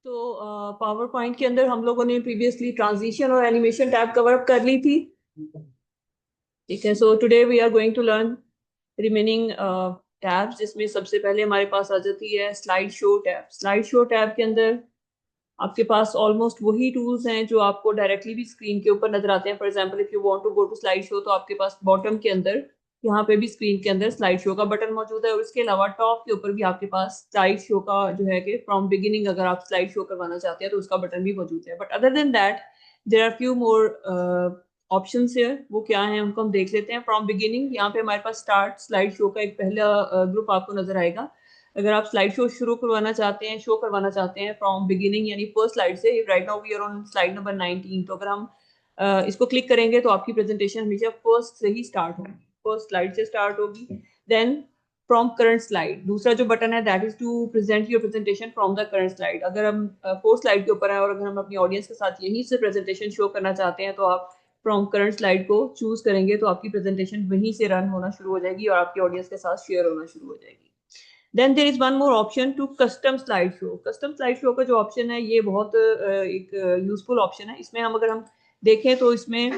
तो power point के अंदर हम लोगों ने प्रीवियसली ट्रांजिशन और एनिमेशन टैब कवर अप कर ली थी। ठीक है, so today we are going to learn remaining tabs, जिसमें सबसे पहले हमारे पास आ जाती है slide show tab. Slide show tab के अंदर आपके पास ऑलमोस्ट वही टूल्स हैं जो आपको डायरेक्टली भी स्क्रीन के ऊपर नजर आते हैं। For example, if you want to go to slide show, तो आपके पास बॉटम के अंदर यहाँ पे भी स्क्रीन के अंदर स्लाइड शो का बटन मौजूद है, और इसके अलावा टॉप के ऊपर भी आपके पास स्लाइड शो का जो है कि फ्रॉम बिगिनिंग अगर आप स्लाइड शो करवाना चाहते हैं तो उसका बटन भी मौजूद है। But other than that there are few more option है। वो क्या है उनको हम देख लेते हैं। फ्रॉम बिगिनिंग यहाँ पे हमारे पास स्टार्ट स्लाइड शो का एक पहला ग्रुप आपको नजर आएगा। अगर आप स्लाइड शो शुरू करवाना चाहते हैं, शो करवाना चाहते हैं फ्रॉम बिगिनिंग यानी फर्स्ट स्लाइड से, right now we are on slide number 19, तो अगर हम इसको क्लिक करेंगे तो आपकी प्रेजेंटेशन हमेशा फर्स्ट से ही स्टार्ट होगी, फर्स्ट स्लाइड से स्टार्ट होगी। देन फ्रॉम करंट स्लाइड, दूसरा जो बटन है that is to present your presentation from the current slide. अगर हम फोर्थ स्लाइड के ऊपर है और अगर हम अपनी ऑडियंस के साथ यहीं से प्रेजेंटेशन शो करना चाहते हैं, तो आप फ्रॉम करंट स्लाइड को चूज करेंगे तो आपकी प्रेजेंटेशन वहीं से रन होना शुरू हो जाएगी और आपकी ऑडियंस के साथ शेयर होना शुरू हो जाएगी। Then there is one more option to custom slide show. Custom slide show का जो ऑप्शन है ये बहुत एक यूजफुल ऑप्शन है। इसमें हम अगर हम देखें तो इसमें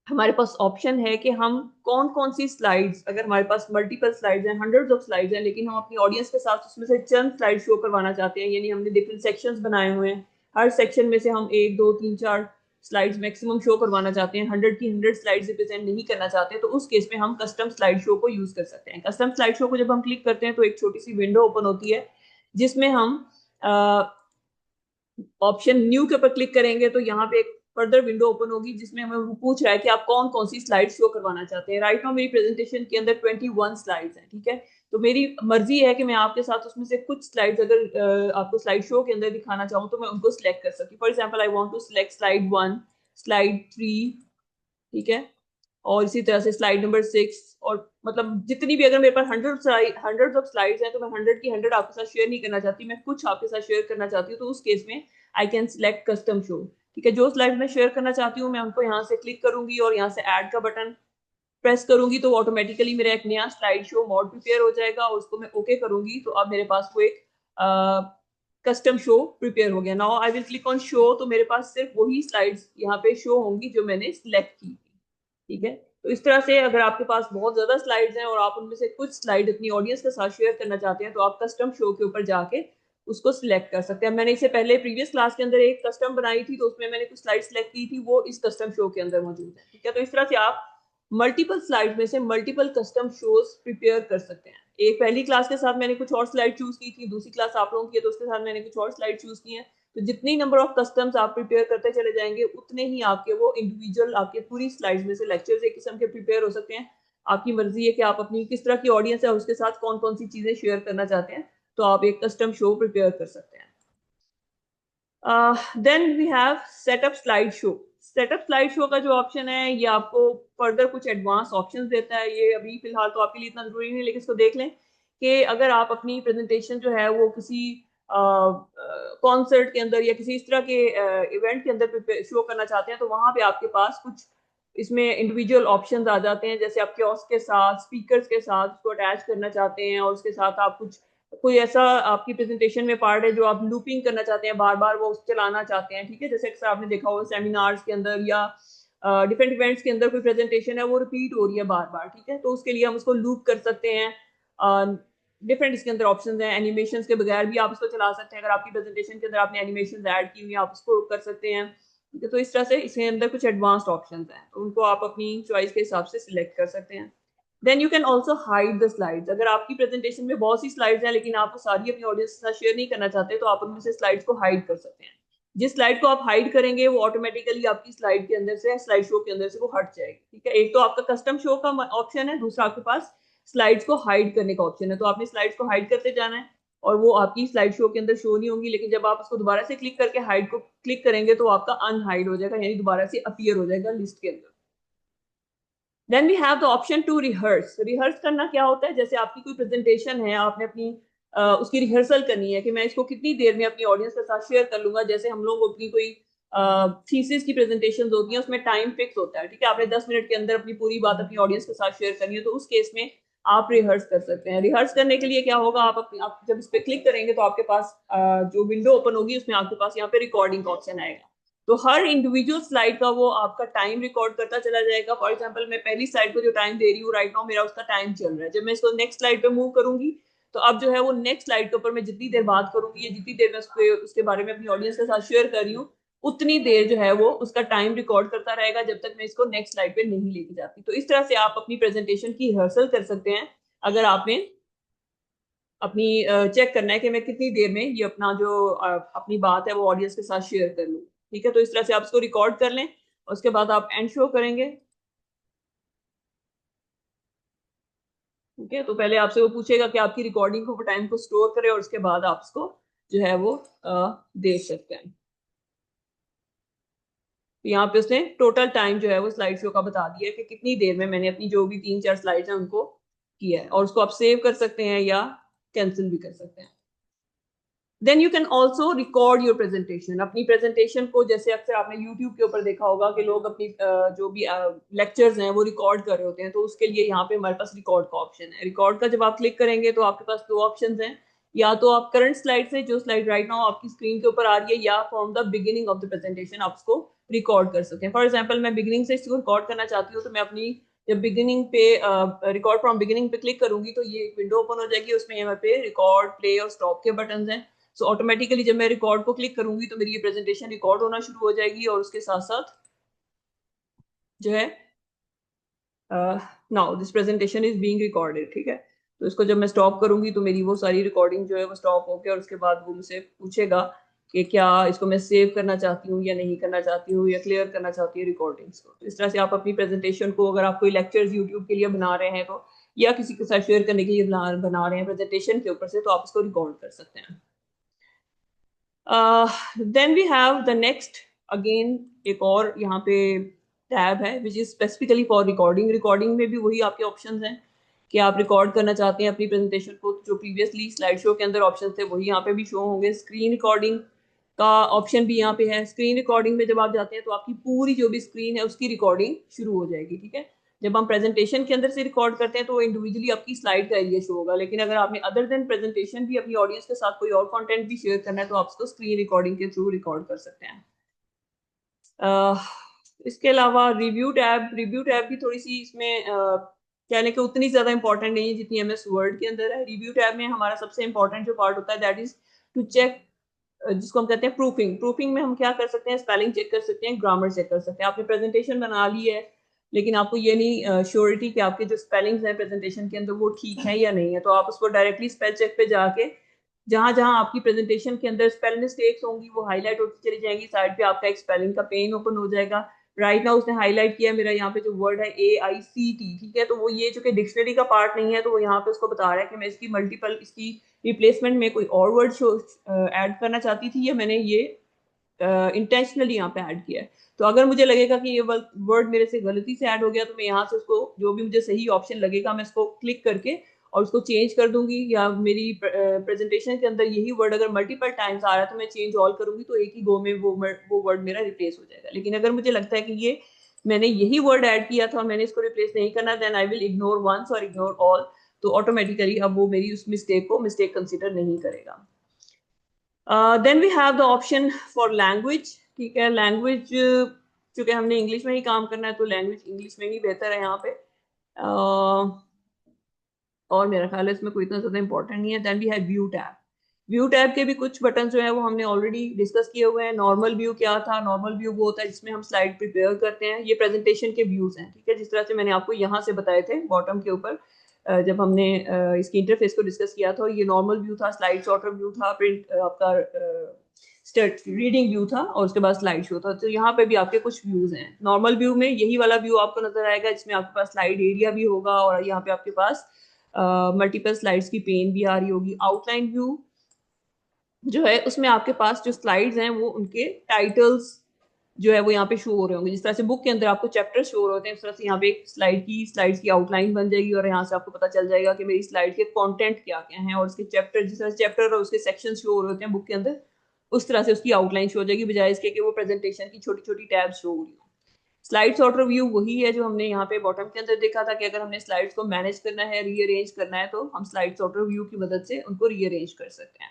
हमारे पास ऑप्शन है कि हम कौन कौन सी स्लाइड्स, अगर हमारे पास मल्टीपल स्लाइड्स हैं, हंड्रेड्स ऑफ स्लाइड्स हैं, लेकिन हम अपनी ऑडियंस के साथ उसमें से चंद स्लाइड शो करवाना चाहते हैं, यानी हमने डिफरेंट सेक्शंस बनाए हुए हैं, हर सेक्शन में से हम एक दो तीन चार स्लाइड्स मैक्सिमम शो करवाना चाहते हैं, 100 की 100 स्लाइड्स रिप्रेजेंट नहीं करना चाहते, तो उस केस में हम कस्टम स्लाइड शो को यूज कर सकते हैं। कस्टम स्लाइड शो को जब हम क्लिक करते हैं तो एक छोटी सी विंडो ओपन होती है, जिसमें हम ऑप्शन न्यू के ऊपर क्लिक करेंगे तो यहाँ पे एक फर्दर विंडो ओपन होगी, जिसमें हमें वो पूछ रहा है कि आप कौन कौन सी स्लाइड शो करवाना चाहते हैं। राइट नाउ मेरी प्रेजेंटेशन के अंदर 21 स्लाइड्स हैं, ठीक है। तो मेरी मर्जी है कि मैं आपके साथ उसमें से कुछ स्लाइड्स अगर आपको स्लाइड शो के अंदर दिखाना चाहूँ तो मैं उनको सिलेक्ट कर सकती हूँ। For example, I want to select slide 1, slide 3, ठीक है, और इसी तरह से स्लाइड नंबर 6, और मतलब जितनी भी, अगर मेरे पास हंड्रेड ऑफ स्लाइड्स हैं तो मैं 100 की 100 आपके साथ शेयर नहीं करना चाहती, मैं कुछ आपके साथ शेयर करना चाहती हूँ, तो उस केस में I can select custom show. ठीक है, जो स्लाइड मैं शेयर करना चाहती हूँ मैं उनको यहाँ से क्लिक करूंगी और यहाँ से ऐड का बटन प्रेस करूंगी तो ऑटोमेटिकली मेरा एक नया स्लाइड शो मोड प्रिपेयर हो जाएगा, और उसको मैं ओके करूंगी तो अब मेरे पास वो एक कस्टम शो प्रिपेयर हो गया। Now I will click on show, तो मेरे पास सिर्फ वही स्लाइड्स यहाँ पे शो होंगी जो मैंने सिलेक्ट की। ठीक है, तो इस तरह से अगर आपके पास बहुत ज्यादा स्लाइड्स हैं और आप उनमें से कुछ स्लाइड अपनी ऑडियंस के साथ शेयर करना चाहते हैं, तो आप कस्टम शो के ऊपर जाके उसको सिलेक्ट कर सकते हैं। मैंने इससे पहले प्रीवियस क्लास के अंदर एक कस्टम बनाई थी, तो उसमें मैंने कुछ स्लाइड सेलेक्ट की थी, वो इस कस्टम शो के अंदर मौजूद है। ठीक है, तो इस तरह से आप मल्टीपल स्लाइड में से मल्टीपल कस्टम शोज प्रिपेयर कर सकते हैं। एक पहली क्लास के साथ मैंने कुछ और स्लाइड चूज की थी, दूसरी क्लास आप लोगों की है तो उसके साथ मैंने कुछ और स्लाइड चूज की है। तो जितनी नंबर ऑफ कस्टम्स आप प्रिपेयर करते चले जाएंगे उतने ही आपके वो इंडिविजुअल आपके पूरी स्लाइड्स में से लेक्चर्स एक किस्म के प्रिपेयर हो सकते हैं। आपकी मर्जी है कि आप अपनी किस तरह की ऑडियंस है उसके साथ कौन कौन सी चीजें शेयर करना चाहते हैं, तो आप एक कस्टम शो प्रिपेयर कर सकते हैं। Then we have setup slide show. Setup slide show का जो ऑप्शन है ये आपको फर्दर कुछ एडवांस ऑप्शंस देता है। ये अभी फिलहाल तो आपके लिए इतना जरूरी नहीं, लेकिन इसको देख लें कि अगर आप अपनी प्रेजेंटेशन जो है वो किसी कॉन्सर्ट के अंदर या किसी इस तरह के इवेंट के अंदर शो करना चाहते हैं, तो वहां पे आपके पास कुछ इसमें इंडिविजुअल ऑप्शंस आ जाते हैं। जैसे आप कियोस्क के साथ, स्पीकर्स के साथ उसको अटैच करना चाहते हैं, और उसके साथ आप कुछ कोई ऐसा आपकी प्रेजेंटेशन में पार्ट है जो आप लूपिंग करना चाहते हैं, बार बार वो चलाना चाहते हैं। ठीक है, जैसे अक्सर आपने देखा होगा सेमिनार्स के अंदर या डिफरेंट इवेंट्स के अंदर कोई प्रेजेंटेशन है वो रिपीट हो रही है बार बार। ठीक है, तो उसके लिए हम उसको लूप कर सकते हैं। डिफरेंट इसके अंदर ऑप्शंस हैं, एनिमेशन के बगैर भी आप उसको चला सकते हैं। अगर आपकी प्रेजेंटेशन के अंदर आपने एनिमेशन ऐड की हुई आप उसको कर सकते हैं। ठीक है, तो इस तरह से इसके अंदर कुछ एडवांस्ड ऑप्शंस हैं, तो उनको आप अपनी चॉइस के हिसाब से सिलेक्ट कर सकते हैं। Then you can also hide the slides. अगर आपकी प्रेजेंटेशन में बहुत सी स्लाइड्स हैं लेकिन आप वो सारी अपनी ऑडियंस के साथ शेयर नहीं करना चाहते, तो आप उनमें से स्लाइड्स को हाइड कर सकते हैं। जिस स्लाइड को आप हाइड करेंगे वो ऑटोमेटिकली आपकी स्लाइड के अंदर से, स्लाइड शो के अंदर से वो हट जाएगी। ठीक है, एक तो आपका कस्टम शो का ऑप्शन है, दूसरा आपके पास स्लाइड्स को हाइड करने का ऑप्शन है। तो आपने स्लाइड्स को हाइड करते जाना है और वो आपकी स्लाइड शो के अंदर शो नहीं होंगी, लेकिन जब आप उसको दोबारा से क्लिक करके हाइड को क्लिक करेंगे तो आपका अनहाइड हो जाएगा, यानी दोबारा से अपीयर हो जाएगा लिस्ट के अंदर। Then we have the option to rehearse. Rehearse करना क्या होता है, जैसे आपकी कोई प्रेजेंटेशन है, आपने अपनी उसकी रिहर्सल करनी है कि मैं इसको कितनी देर में अपनी ऑडियंस के साथ शेयर कर लूंगा। जैसे हम लोग अपनी कोई थीसिस की प्रेजेंटेशन होती है, उसमें टाइम फिक्स होता है। ठीक है, आपने 10 मिनट के अंदर अपनी पूरी बात अपनी ऑडियंस के साथ शेयर करनी है, तो उस केस में आप रिहर्स कर सकते हैं। रिहर्स करने के लिए क्या होगा, आप जब इस पे क्लिक करेंगे तो आपके पास जो विंडो ओपन होगी उसमें आपके पास यहाँ पे रिकॉर्डिंग का ऑप्शन आएगा। तो हर इंडिविजुअल स्लाइड का वो आपका टाइम रिकॉर्ड करता चला जाएगा। फॉर एग्जांपल मैं पहली स्लाइड को जो टाइम दे रही हूँ राइट नाउ, मेरा उसका टाइम चल रहा है। जब मैं इसको नेक्स्ट स्लाइड पे मूव करूंगी तो अब जो है वो नेक्स्ट स्लाइड के ऊपर मैं जितनी देर बात करूंगी या जितनी देर मैं उसके बारे में अपनी ऑडियंस के साथ शेयर कर रही हूँ, उतनी देर जो है वो उसका टाइम रिकॉर्ड करता रहेगा जब तक मैं इसको नेक्स्ट स्लाइड पे नहीं लेके जाती। तो इस तरह से आप अपनी प्रेजेंटेशन की रिहर्सल कर सकते हैं अगर आपने अपनी चेक करना है कि मैं कितनी देर में ये अपना जो अपनी बात है वो ऑडियंस के साथ शेयर कर लूँ। ठीक है, तो इस तरह से आप इसको रिकॉर्ड कर लें, उसके बाद आप एंड शो करेंगे। ठीक है, तो पहले आपसे वो पूछेगा कि आपकी रिकॉर्डिंग को टाइम को स्टोर करें और उसके बाद आप इसको जो है वो देख सकते हैं। तो यहाँ पे उसने टोटल टाइम जो है वो स्लाइड शो का बता दिया है कि कितनी देर में मैंने अपनी जो भी 3-4 स्लाइड्स हैं उनको किया है, और उसको आप सेव कर सकते हैं या कैंसिल भी कर सकते हैं। Then you can also record your presentation. अपनी प्रेजेंटेशन को, जैसे अक्सर आपने यूट्यूब के ऊपर देखा होगा कि लोग अपनी जो भी लेक्चर्स हैं वो रिकॉर्ड कर रहे होते हैं, तो उसके लिए यहाँ पे हमारे पास रिकॉर्ड का ऑप्शन है। रिकॉर्ड का जब आप क्लिक करेंगे तो आपके पास दो ऑप्शन हैं, या तो आप करंट स्लाइड से, जो स्लाइड राइट नाउ आपकी स्क्रीन के ऊपर आ रही है, या from the beginning of the presentation आप उसको रिकॉर्ड कर सकते हैं। फॉर एग्जाम्पल मैं बिगिनिंग से इसको रिकॉर्ड करना चाहती हूँ, तो मैं अपनी जब बिगिनिंग पे रिकॉर्ड फ्रॉम बिगिनिंग पे क्लिक करूंगी तो ये एक विंडो ओपन हो जाएगी, उसमें यहाँ पे रिकॉर्ड, प्ले और स्टॉप के बटन हैं। सो ऑटोमेटिकली जब मैं रिकॉर्ड को क्लिक करूंगी तो मेरी ये प्रेजेंटेशन रिकॉर्ड होना शुरू हो जाएगी, और उसके साथ साथ जो है now this presentation is being recorded. ठीक है, तो इसको जब मैं स्टॉप करूंगी तो मेरी वो सारी रिकॉर्डिंग जो है वो स्टॉप होकर, और उसके बाद वो मुझसे पूछेगा कि क्या इसको मैं सेव करना चाहती हूँ या नहीं करना चाहती हूँ, या क्लियर करना चाहती हूँ रिकॉर्डिंग्स को। तो इस तरह से आप अपनी प्रेजेंटेशन को, अगर आप कोई लेक्चर्स यूट्यूब के लिए बना रहे हैं तो, या किसी के साथ शेयर करने के लिए बना रहे हैं प्रेजेंटेशन के ऊपर से, तो आप इसको रिकॉर्ड कर सकते हैं। Then we have the next, again एक और यहाँ पे टैब है which is specifically for recording. Recording में भी वही आपके ऑप्शंस हैं कि आप रिकॉर्ड करना चाहते हैं अपनी प्रेजेंटेशन को। जो प्रीवियसली स्लाइड शो के अंदर ऑप्शन थे वही यहाँ पे भी शो होंगे। स्क्रीन रिकॉर्डिंग का ऑप्शन भी यहाँ पे है। स्क्रीन रिकॉर्डिंग में जब आप जाते हैं तो आपकी पूरी जो भी स्क्रीन है उसकी रिकॉर्डिंग शुरू हो जाएगी। ठीक है, जब हम प्रेजेंटेशन के अंदर से रिकॉर्ड करते हैं तो इंडिविजुअली आपकी स्लाइड का एरिया शो होगा, लेकिन अगर आपने अदर देन प्रेजेंटेशन भी अपनी ऑडियंस के साथ कोई और कंटेंट भी शेयर करना है तो आप उसको स्क्रीन रिकॉर्डिंग के थ्रू रिकॉर्ड कर सकते हैं। इसके अलावा रिव्यू टैब भी थोड़ी सी इसमें कहने के उतनी ज्यादा इंपॉर्टेंट नहीं है जितनी एमएस वर्ड के अंदर है। रिव्यू टैब में हमारा सबसे इंपॉर्टेंट जो पार्ट होता है दैट इज टू चेक, जिसको हम कहते हैं प्रूफिंग। प्रूफिंग में हम क्या कर सकते हैं, स्पेलिंग चेक कर सकते हैं, ग्रामर चेक कर सकते हैं। आपने प्रेजेंटेशन बना ली है लेकिन आपको ये नहीं श्योरिटी कि आपके जो स्पेलिंग्स हैं प्रेजेंटेशन के अंदर वो ठीक है या नहीं है, तो आप उसको डायरेक्टली स्पेल चेक पे जाके जहां जहां आपकी प्रेजेंटेशन के अंदर स्पेल मिस्टेक्स होंगी वो हाईलाइट होती चली जाएंगी। साइड पे आपका एक स्पेलिंग का पेन ओपन हो जाएगा। राइट नाउ उसने हाईलाइट किया मेरा यहाँ पे जो वर्ड है AICT। ठीक है, तो वो ये चूंकि डिक्शनरी का पार्ट नहीं है तो वो यहाँ पे उसको बता रहा है कि मैं इसकी मल्टीपल, इसकी रिप्लेसमेंट में कोई और वर्ड शो ऐड करना चाहती थी, या मैंने ये इंटेंशनली यहाँ पे ऐड किया है। तो अगर मुझे लगेगा कि ये वर्ड मेरे से गलती से ऐड हो गया तो मैं यहाँ से उसको जो भी मुझे सही ऑप्शन लगेगा मैं इसको क्लिक करके और उसको चेंज कर दूंगी। या मेरी प्रेजेंटेशन के अंदर यही वर्ड अगर मल्टीपल टाइम्स आ रहा है तो मैं चेंज ऑल करूंगी तो एक ही गो में वो वर्ड मेरा रिप्लेस हो जाएगा। लेकिन अगर मुझे लगता है कि ये मैंने यही वर्ड ऐड किया था और मैंने इसको रिप्लेस नहीं करना, then I will ignore once और इग्नोर ऑल। तो ऑटोमेटिकली अब वो मेरी उस मिस्टेक को मिस्टेक कंसिडर नहीं करेगा। Then we have the option for language. ठीक है, लैंग्वेज चूंकि हमने इंग्लिश में ही काम करना है तो लैंग्वेज इंग्लिश में ही बेहतर है यहाँ पे। और मेरा ख्याल है इसमें कोई इतना ज्यादा इंपॉर्टेंट नहीं है। Then we have view tab. View tab के भी कुछ बटन जो है वो हमने ऑलरेडी डिस्कस किए हुए हैं। नॉर्मल व्यू क्या था, नॉर्मल व्यू वो होता है जिसमें हम स्लाइड प्रिपेयर करते हैं। ये प्रेजेंटेशन के व्यूज हैं। ठीक है, जिस तरह से मैंने आपको यहाँ से बताए थे बॉटम के ऊपर जब हमने इसके इंटरफेस को डिस्कस किया था, ये नॉर्मल व्यू था, स्लाइड सॉर्टर व्यू था, प्रिंट आपका स्टेट रीडिंग व्यू था, और उसके बाद स्लाइड शो था। तो यहाँ पे भी आपके कुछ व्यूज हैं। नॉर्मल व्यू में यही वाला व्यू आपको नजर आएगा जिसमें आपके पास स्लाइड एरिया भी होगा और यहाँ पे आपके पास मल्टीपल स्लाइड्स की पेन भी आ रही होगी। आउटलाइन व्यू जो है उसमें आपके पास जो स्लाइड्स हैं वो उनके टाइटल्स जो है वो यहाँ पे शो हो रहे होंगे। जिस तरह से बुक के अंदर आपको चैप्टर शो हो रहे होते हैं उस तरह से यहाँ पे एक स्लाइड्स की आउटलाइन बन जाएगी और यहाँ से आपको पता चल जाएगा कि मेरी स्लाइड के कंटेंट क्या क्या हैं, और उसके चैप्टर, जिस तरह से चैप्टर और उसके सेक्शन शो हो रहे होते हैं बुक के अंदर, उस तरह से उसकी आउटलाइन शो हो जाएगी, बजाय इसके कि वो प्रेजेंटेशन की छोटी छोटी टैब्स शो हो रही हो। स्लाइड सॉर्टर व्यू वही है जो हमने यहाँ पे बॉटम के अंदर देखा था कि अगर हमने स्लाइड्स को मैनेज करना है, रीअरेंज करना है, तो हम स्लाइड सॉर्टर व्यू की मदद से उनको रीअरेंज कर सकते हैं।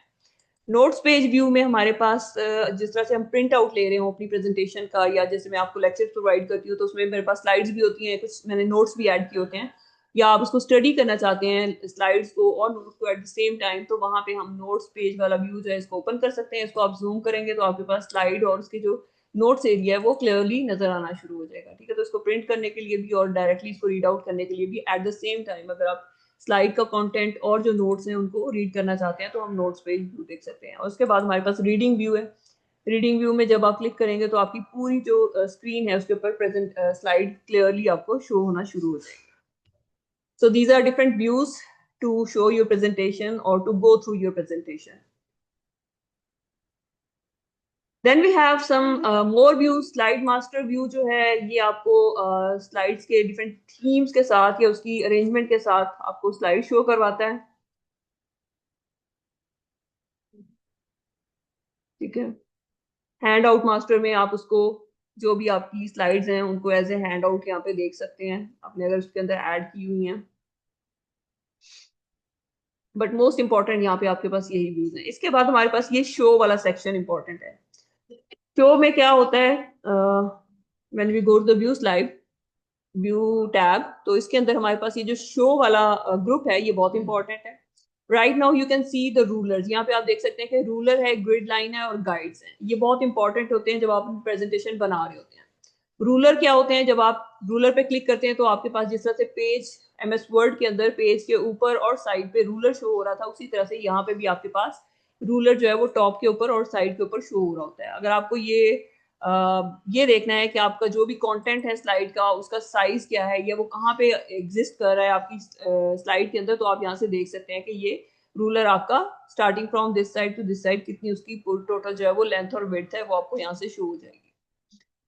नोट्स पेज व्यू में हमारे पास जिस तरह से हम प्रिंट आउट ले रहे हो अपनी प्रेजेंटेशन का, या जैसे मैं आपको लेक्चर प्रोवाइड करती हूँ तो उसमें मेरे पास स्लाइड्स भी होती हैं, कुछ मैंने नोट्स भी ऐड किए होते हैं, या आप उसको स्टडी करना चाहते हैं स्लाइड्स को और नोट्स को एट द सेम टाइम, तो वहां पे हम नोट्स पेज वाला व्यू जो है इसको ओपन कर सकते हैं। इसको आप जूम करेंगे तो आपके पास स्लाइड और उसके जो नोट्स एरिया है वो क्लियरली नजर आना शुरू हो जाएगा। ठीक है, तो इसको प्रिंट करने के लिए भी और डायरेक्टली इसको रीड आउट करने के लिए भी एट द सेम टाइम अगर आप स्लाइड का कंटेंट और जो नोट्स हैं उनको रीड करना चाहते हैं तो हम नोट्स पेज व्यू देख सकते हैं। और उसके बाद हमारे पास रीडिंग व्यू है। रीडिंग व्यू में जब आप क्लिक करेंगे तो आपकी पूरी जो स्क्रीन है उसके ऊपर प्रेजेंट स्लाइड क्लियरली आपको शो होना शुरू हो जाएगी। So these are different views to show your presentation or to go through your presentation. Then we have some more views. Slide master view जो है ये आपको slides के different themes के साथ या उसकी arrangement के साथ आपको slide show करवाता है। ठीक है, हैंड आउट मास्टर में आप उसको जो भी आपकी स्लाइड्स हैं उनको एज ए हैंड आउट यहाँ पे देख सकते हैं आपने अगर उसके अंदर ऐड की हुई हैं। बट मोस्ट इंपॉर्टेंट यहाँ पे आपके पास यही व्यूज है। इसके बाद हमारे पास ये शो वाला सेक्शन इंपॉर्टेंट है। शो में क्या होता है, when we go to the view slide view tab, तो इसके अंदर हमारे पास ये जो शो वाला ग्रुप है ये बहुत इंपॉर्टेंट है। Right now you can see the rulers. यहाँ पे आप देख सकते हैं कि रूलर है, ग्रिड लाइन है और गाइड्स हैं। ये बहुत इंपॉर्टेंट होते हैं जब आप प्रेजेंटेशन बना रहे होते हैं। रूलर क्या होते हैं, जब आप रूलर पे क्लिक करते हैं तो आपके पास जिस तरह से पेज एमएस वर्ड के अंदर पेज के ऊपर और साइड पे रूलर शो हो रहा था, उसी तरह से यहाँ पे भी आपके पास रूलर जो है वो टॉप के ऊपर और साइड के ऊपर शो हो रहा होता है। अगर आपको ये देखना है कि आपका जो भी कंटेंट है स्लाइड का उसका साइज क्या है या वो कहाँ पे एग्जिस्ट कर रहा है आपकी स्लाइड के अंदर, तो आप यहाँ से देख सकते हैं कि ये रूलर आपका starting from this side to this side कितनी उसकी टोटल जो है वो लेंथ और विड्थ है वो आपको यहाँ से शो हो जाएगी।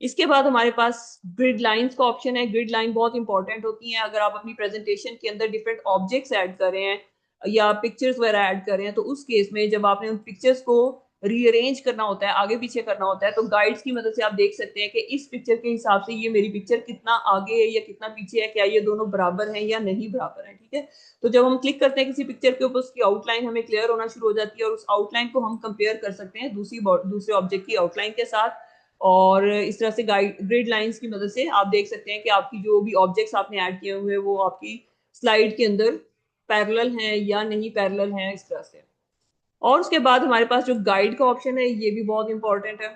इसके बाद हमारे पास ग्रिड लाइंस का ऑप्शन है। ग्रिड लाइन बहुत इंपॉर्टेंट होती हैं अगर आप अपनी प्रेजेंटेशन के अंदर डिफरेंट ऑब्जेक्ट्स ऐड कर रहे हैं या पिक्चर्स वगैरह ऐड कर रहे हैं, तो उस केस में जब आपने उन पिक्चर्स को रीअरेंज करना होता है, आगे पीछे करना होता है, तो गाइड्स की मदद से आप देख सकते हैं कि इस पिक्चर के हिसाब से ये मेरी पिक्चर कितना आगे है या कितना पीछे है, क्या ये दोनों बराबर हैं या नहीं बराबर है। ठीक है, तो जब हम क्लिक करते हैं किसी पिक्चर के ऊपर उसकी आउटलाइन हमें क्लियर होना शुरू हो जाती है और उस आउटलाइन को हम कंपेयर कर सकते हैं दूसरे ऑब्जेक्ट की आउटलाइन के साथ। और इस तरह से ग्रिड लाइंस की मदद से आप देख सकते हैं कि आपकी जो भी ऑब्जेक्ट्स आपने ऐड किए हुए हैं वो आपकी स्लाइड के अंदर पैरेलल हैं या नहीं पैरेलल हैं, इस तरह से। और उसके बाद हमारे पास जो गाइड का ऑप्शन है ये भी बहुत इंपॉर्टेंट है।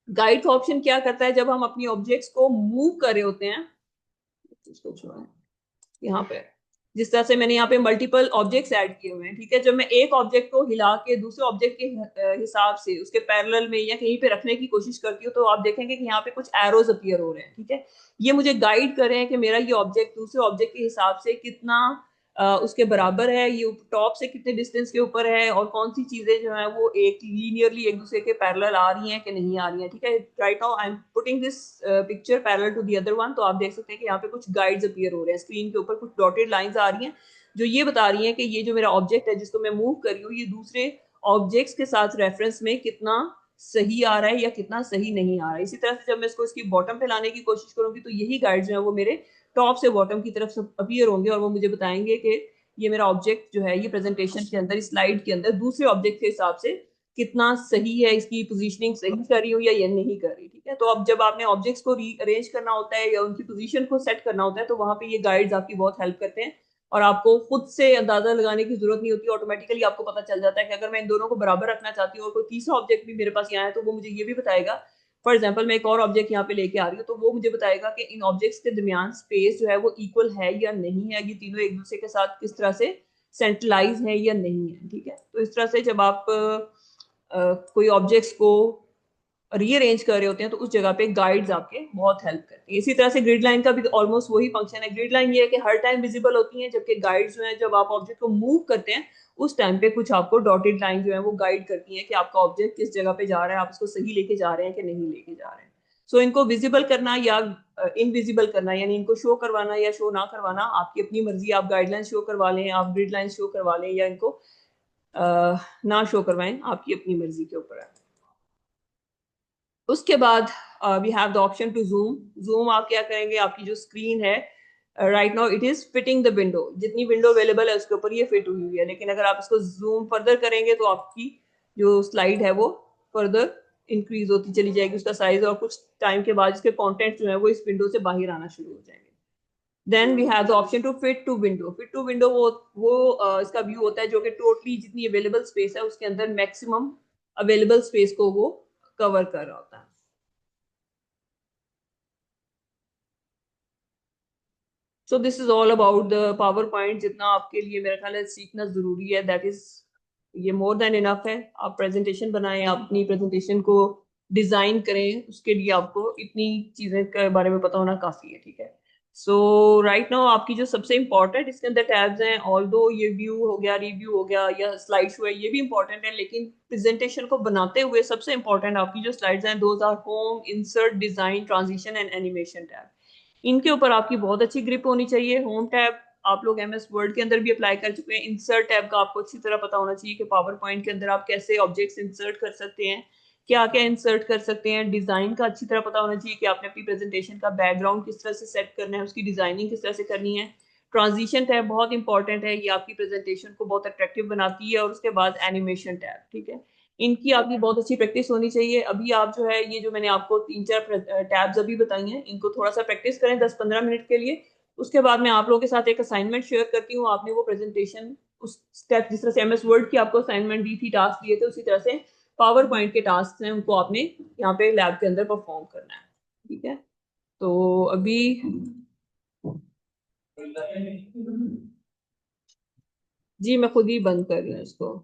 गाइड का ऑप्शन क्या करता है, जब हम अपनी ऑब्जेक्ट्स को मूव कर रहे होते हैं, इसको छोड़ें, यहाँ पे जिस तरह से मैंने यहाँ पे मल्टीपल ऑब्जेक्ट्स ऐड किए हुए हैं। ठीक है, जब मैं एक ऑब्जेक्ट को हिला के दूसरे ऑब्जेक्ट के हिसाब से उसके पैरेलल में या कहीं पे रखने की कोशिश करती हूँ तो आप देखेंगे कि यहाँ पे कुछ एरोज अपीयर हो रहे हैं। ठीक है, ये मुझे गाइड कर रहे हैं कि मेरा ये ऑब्जेक्ट दूसरे ऑब्जेक्ट के हिसाब से कितना उसके बराबर है, ये टॉप से कितने डिस्टेंस के ऊपर है और कौन सी चीजें जो है वो एक लीनियरली एक दूसरे के पैरेलल आ रही हैं कि नहीं आ रही हैं। ठीक है, right now I am putting this picture parallel to the other one, तो आप देख सकते हैं कि यहाँ पे कुछ गाइड्स अपीयर हो रहे हैं स्क्रीन के ऊपर, कुछ डॉटेड लाइंस आ रही हैं जो ये बता रही हैं कि ये जो मेरा ऑब्जेक्ट है जिसको मैं मूव कर रही हूँ ये दूसरे ऑब्जेक्ट्स के साथ रेफरेंस में कितना सही आ रहा है या कितना सही नहीं आ रहा है। इसी तरह से जब मैं इसको इसकी बॉटम पे लाने की कोशिश करूंगी तो यही गाइड्स जो है वो मेरे टॉप से बॉटम की तरफ अपीयर होंगे और वो मुझे बताएंगे कि ये मेरा ऑब्जेक्ट जो है ये प्रेजेंटेशन के अंदर इस स्लाइड के अंदर दूसरे ऑब्जेक्ट के हिसाब से कितना सही है, इसकी पोजीशनिंग सही कर रही हूँ या ये नहीं कर रही। ठीक है, तो अब जब आपने ऑब्जेक्ट्स को रीअरेंज करना होता है या उनकी पोजीशन को सेट करना होता है तो वहां पे ये गाइड्स आपकी बहुत हेल्प करते हैं और आपको खुद से अंदाजा लगाने की जरूरत नहीं होती, ऑटोमेटिकली आपको पता चल जाता है कि अगर मैं इन दोनों को बराबर रखना चाहती हूँ और कोई तीसरा ऑब्जेक्ट भी मेरे पास यहाँ है तो वो मुझे ये भी बताएगा। फॉर एग्जाम्पल मैं एक और ऑब्जेक्ट यहाँ पे लेके आ रही हूँ तो वो मुझे बताएगा कि इन ऑब्जेक्ट्स के दरमियान स्पेस जो है वो इक्वल है या नहीं है, ये तीनों एक दूसरे के साथ किस तरह से सेंट्रलाइज है या नहीं है। ठीक है, तो इस तरह से जब आप कोई ऑब्जेक्ट्स को रीअरेंज कर रहे होते हैं तो उस जगह पे गाइड्स आपके बहुत हेल्प करती है। इसी तरह से ग्रिड लाइन का भी ऑलमोस्ट वही फंक्शन है। ग्रिड लाइन ये है कि हर टाइम विजिबल होती है, जबकि गाइड्स जो है जब आप ऑब्जेक्ट को मूव करते हैं उस टाइम पे कुछ आपको डॉटेड लाइन जो है वो गाइड करती है कि आपका ऑब्जेक्ट किस जगह पे जा रहा है, आप उसको सही लेके जा रहे हैं कि नहीं लेके जा रहे हैं। सो इनको विजिबल करना या इनविजिबल करना यानी इनको शो करवाना या शो ना करवाना आपकी अपनी मर्जी। आप गाइडलाइन शो करवा लें, आप ग्रिड लाइन शो करवा लें या इनको ना शो करवाएं, आपकी अपनी मर्जी के ऊपर है। उसके बाद we have the option to zoom. Zoom आप क्या करेंगे, आपकी जो स्क्रीन है right now it is fitting the window, जितनी विंडो अवेलेबल है उसके ऊपर ये फिट हुई हुई है, लेकिन अगर आप इसको जूम फर्दर करेंगे तो आपकी जो स्लाइड है वो फर्दर इंक्रीज होती चली जाएगी उसका साइज, और कुछ टाइम के बाद इसके कंटेंट जो है वो इस विंडो से बाहर आना शुरू हो जाएंगे। Then we have the option to fit to window. Fit to window वो इसका व्यू होता है जो कि टोटली जितनी अवेलेबल स्पेस है उसके अंदर मैक्सिमम अवेलेबल स्पेस को वो कवर कर रहा होता है। So this is all about the power point. जितना आपके लिए मेरा ख्याल है सीखना जरूरी है, दैट इज ये मोर देन इनफ है। आप प्रेजेंटेशन बनाएं, आप अपनी प्रेजेंटेशन को डिजाइन करें, उसके लिए आपको इतनी चीजें के बारे में पता होना काफी है, ठीक है। सो राइट नाउ आपकी जो सबसे इंपॉर्टेंट इसके अंदर टैब्स हैं, ऑल दो ये व्यू हो गया, रिव्यू हो गया या स्लाइड शो है, ये भी इंपॉर्टेंट है, लेकिन प्रेजेंटेशन को बनाते हुए सबसे इंपॉर्टेंट आपकी जो स्लाइड्स हैं those are home, insert, design, transition and animation tab. इनके ऊपर आपकी बहुत अच्छी ग्रिप होनी चाहिए। होम टैब आप लोग एमएस वर्ड के अंदर भी अप्लाई कर चुके हैं। इंसर्ट टैब का आपको अच्छी तरह पता होना चाहिए कि पावर पॉइंट के अंदर आप कैसे ऑब्जेक्ट्स इंसर्ट कर सकते हैं, क्या क्या इंसर्ट कर सकते हैं। डिजाइन का अच्छी तरह पता होना चाहिए कि आपने अपनी प्रेजेंटेशन का बैकग्राउंड किस तरह से सेट करना है, उसकी डिजाइनिंग किस तरह से करनी है। ट्रांजिशन टैब बहुत इंपॉर्टेंट है, ये आपकी प्रेजेंटेशन को बहुत अट्रैक्टिव बनाती है। और उसके बाद एनिमेशन टैब, ठीक है, इनकी आपकी बहुत अच्छी प्रैक्टिस होनी चाहिए। अभी आप जो है ये जो मैंने आपको 3-4 टैब्स अभी बताई हैं, इनको थोड़ा सा प्रैक्टिस करें 10-15 मिनट के लिए। उसके बाद मैं आप लोगों के साथ एक असाइनमेंट शेयर करती हूँ। आपने वो प्रेजेंटेशन उस स्टेप जिस तरह से एमएस वर्ड की आपको असाइनमेंट दी थी, टास्क दिए थे, उसी तरह से पावर पॉइंट के टास्क हैं उनको आपने यहाँ पे लैब के अंदर परफॉर्म करना है, ठीक है। तो अभी जी मैं खुद ही बंद कर रही हूँ इसको।